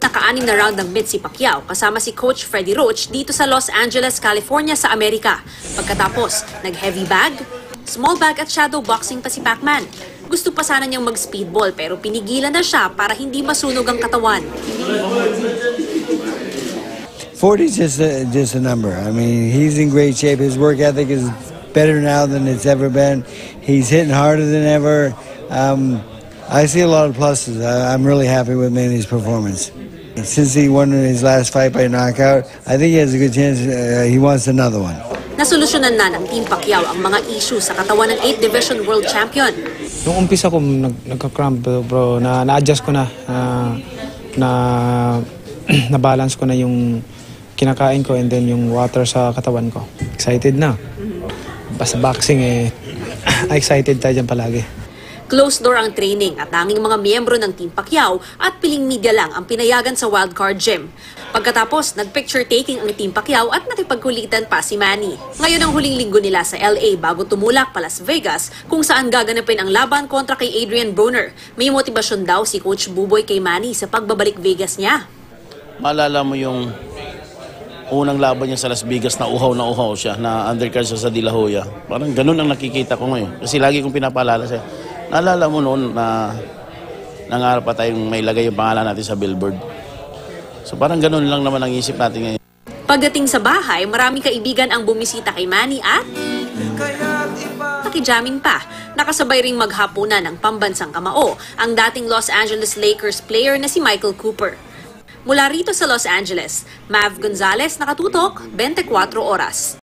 Naka-anim na round ng mid si Pacquiao kasama si Coach Freddie Roach dito sa Los Angeles, California sa Amerika. Pagkatapos, nag-heavy bag, small bag at shadow boxing pa si Pacman. Gusto pa sana niyang mag-speedball pero pinigilan na siya para hindi masunog ang katawan. 40 is just a number. I mean, he's in great shape. His work ethic is better now than it's ever been. He's hitting harder than ever. I see a lot of pluses. I'm really happy with Manny's performance. Since he won his last fight by knockout, I think he has a good chance. He wants another one. Nasolusyonan na ng Team Pacquiao ang mga issue sa katawan ng 8th Division World Champion. Nung umpisa ko nagka-cramp bro, na-adjust ko na na-balance ko na yung kinakain ko and then yung water sa katawan ko. Excited na. Basta boxing excited tayo dyan palagi. Closed door ang training at tanging mga miyembro ng Team Pacquiao at piling media lang ang pinayagan sa Wildcard Gym. Pagkatapos, nag-picture taking ang Team Pacquiao at nakipagkulitan pa si Manny. Ngayon ang huling linggo nila sa LA bago tumulak pa Las Vegas kung saan gaganapin ang laban kontra kay Adrian Broner. May motibasyon daw si Coach Buboy kay Manny sa pagbabalik Vegas niya. Maalala mo yung unang laban niya sa Las Vegas na uhaw siya, na undercard siya sa De La Hoya. Parang ganun ang nakikita ko ngayon. Kasi lagi kong pinapaalala siya. Naalala mo noon na nangarap pa tayong may lagay yung pangalan natin sa billboard. So parang ganun lang naman ang isip natin ngayon. Pagdating sa bahay, maraming kaibigan ang bumisita kay Manny at nakijamin pa. Nakasabay ring maghapunan ng pambansang kamao ang dating Los Angeles Lakers player na si Michael Cooper. Mula rito sa Los Angeles, Mav Gonzalez, nakatutok, 24 oras.